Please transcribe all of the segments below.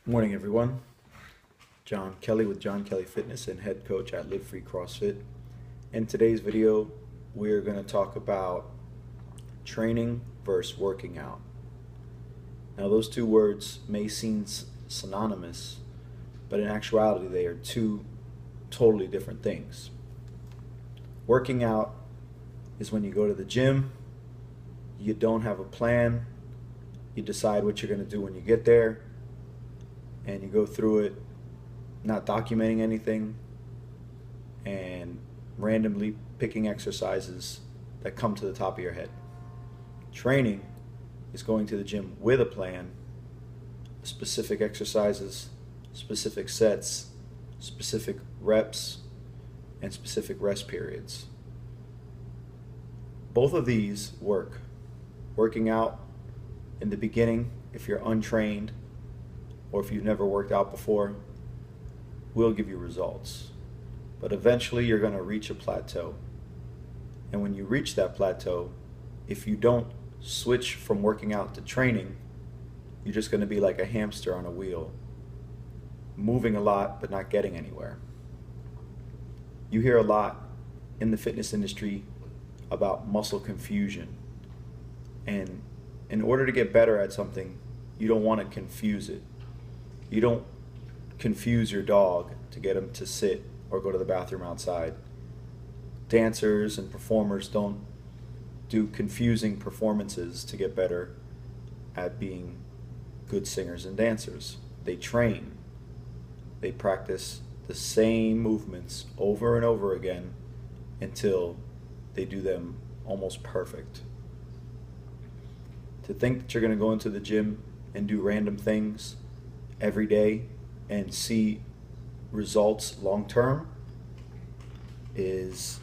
Morning, everyone. John Kelly with John Kelly Fitness and head coach at Live Free CrossFit. In today's video, we're going to talk about training versus working out. Now, those two words may seem synonymous, but in actuality, they are two totally different things. Working out is when you go to the gym, you don't have a plan, you decide what you're going to do when you get there, and you go through it not documenting anything and randomly picking exercises that come to the top of your head. Training is going to the gym with a plan, specific exercises, specific sets, specific reps, and specific rest periods. Both of these work. Working out in the beginning, if you're untrained, or if you've never worked out before, will give you results. But eventually you're going to reach a plateau. And when you reach that plateau, if you don't switch from working out to training, you're just going to be like a hamster on a wheel, moving a lot but not getting anywhere. You hear a lot in the fitness industry about muscle confusion. And in order to get better at something, you don't want to confuse it. You don't confuse your dog to get him to sit or go to the bathroom outside. Dancers and performers don't do confusing performances to get better at being good singers and dancers. They train. They practice the same movements over and over again until they do them almost perfect. To think that you're going to go into the gym and do random things every day and see results long term is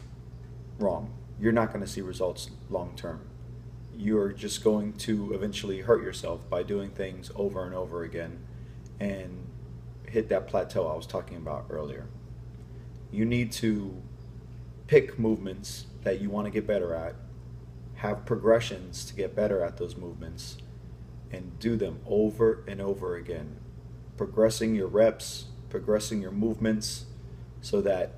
wrong. You're not going to see results long term. You're just going to eventually hurt yourself by doing things over and over again and hit that plateau I was talking about earlier. You need to pick movements that you want to get better at, have progressions to get better at those movements, and do them over and over again, progressing your reps, progressing your movements, so that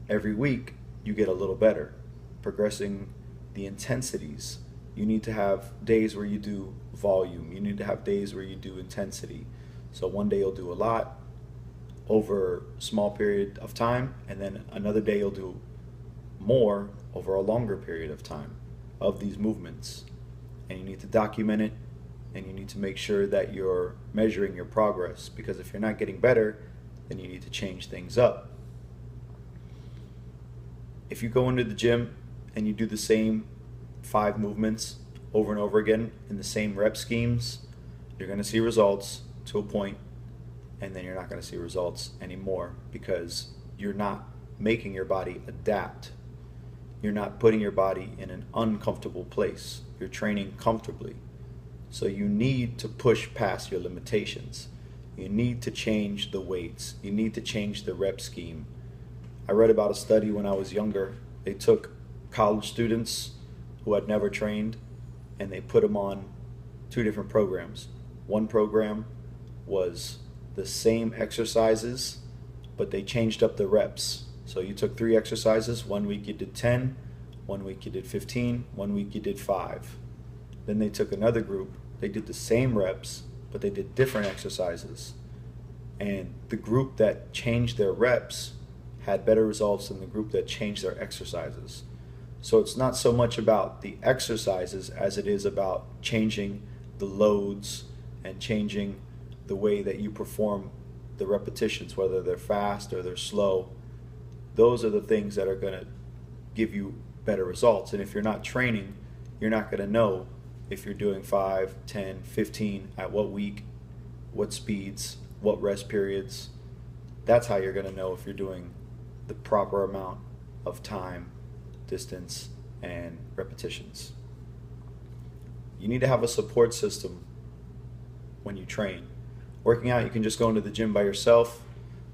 every week you get a little better, progressing the intensities. You need to have days where you do volume. You need to have days where you do intensity. So one day you'll do a lot over a small period of time, and then another day you'll do more over a longer period of time of these movements. And you need to document it, and you need to make sure that you're measuring your progress, because if you're not getting better, then you need to change things up. If you go into the gym and you do the same 5 movements over and over again in the same rep schemes, you're going to see results to a point, and then you're not going to see results anymore because you're not making your body adapt. You're not putting your body in an uncomfortable place. You're training comfortably. So you need to push past your limitations. You need to change the weights. You need to change the rep scheme. I read about a study when I was younger. They took college students who had never trained and they put them on 2 different programs. One program was the same exercises, but they changed up the reps. So you took 3 exercises. One week you did 10, one week you did 15, one week you did 5. Then they took another group. They did the same reps, but they did different exercises. And the group that changed their reps had better results than the group that changed their exercises. So it's not so much about the exercises as it is about changing the loads and changing the way that you perform the repetitions, whether they're fast or they're slow. Those are the things that are going to give you better results. And if you're not training, you're not going to know if you're doing 5, 10, 15, at what week, what speeds, what rest periods. That's how you're going to know if you're doing the proper amount of time, distance, and repetitions. You need to have a support system when you train. Working out, you can just go into the gym by yourself,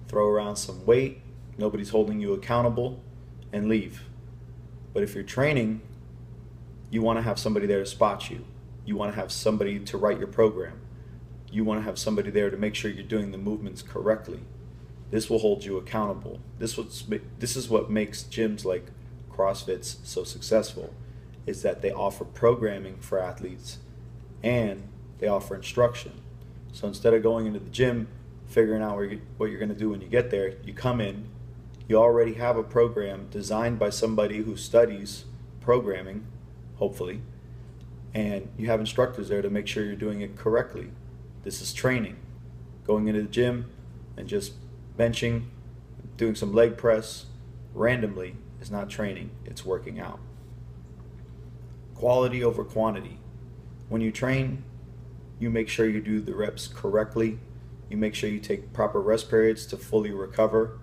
throw around some weight, nobody's holding you accountable, and leave. But if you're training, you want to have somebody there to spot you. You want to have somebody to write your program. you want to have somebody there to make sure you're doing the movements correctly. This will hold you accountable. This is what makes gyms like CrossFit's so successful, is that they offer programming for athletes and they offer instruction. So instead of going into the gym, figuring out what you're going to do when you get there, you come in, you already have a program designed by somebody who studies programming, hopefully, and you have instructors there to make sure you're doing it correctly. This is training. Going into the gym and just benching, doing some leg press randomly is not training, it's working out. Quality over quantity. When you train, you make sure you do the reps correctly. You make sure you take proper rest periods to fully recover.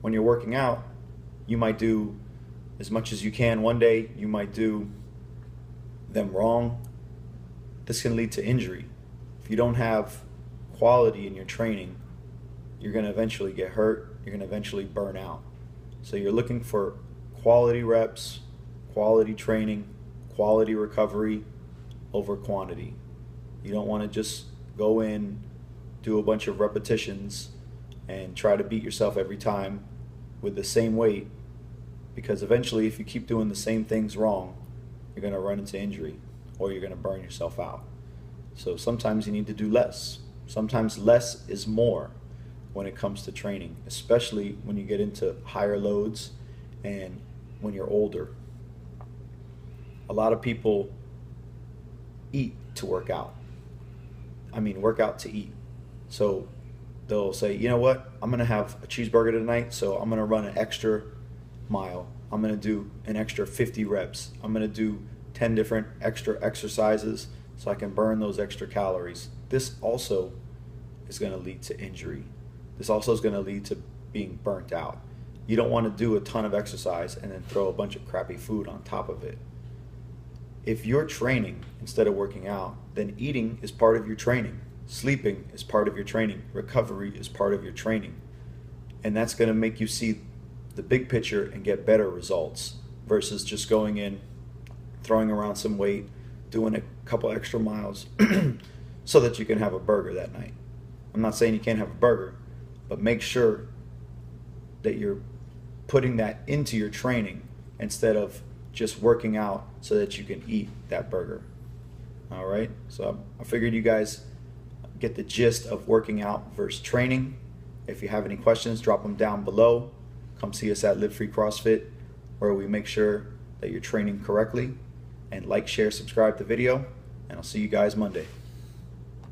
When you're working out, you might do as much as you can one day, you might do them wrong. This can lead to injury. If you don't have quality in your training, you're going to eventually get hurt, you're going to eventually burn out. So you're looking for quality reps, quality training, quality recovery over quantity. You don't want to just go in, do a bunch of repetitions, and try to beat yourself every time with the same weight, because eventually if you keep doing the same things wrong, you're going to run into injury or you're going to burn yourself out. So sometimes you need to do less. Sometimes less is more when it comes to training, especially when you get into higher loads and when you're older. A lot of people eat to work out. Work out to eat. So they'll say, you know what, I'm going to have a cheeseburger tonight, so I'm going to run an extra mile. I'm going to do an extra 50 reps. I'm going to do 10 different extra exercises so I can burn those extra calories. This also is going to lead to injury. This also is going to lead to being burnt out. You don't want to do a ton of exercise and then throw a bunch of crappy food on top of it. If you're training instead of working out, then eating is part of your training. Sleeping is part of your training. Recovery is part of your training. And that's going to make you see the big picture and get better results versus just going in, throwing around some weight, doing a couple extra miles so that you can have a burger that night. I'm not saying you can't have a burger, but make sure that you're putting that into your training instead of just working out so that you can eat that burger. All right, so I figured you guys get the gist of working out versus training. If you have any questions, drop them down below. Come see us at Live Free CrossFit, where we make sure that you're training correctly. And like, share, subscribe to the video, and I'll see you guys Monday.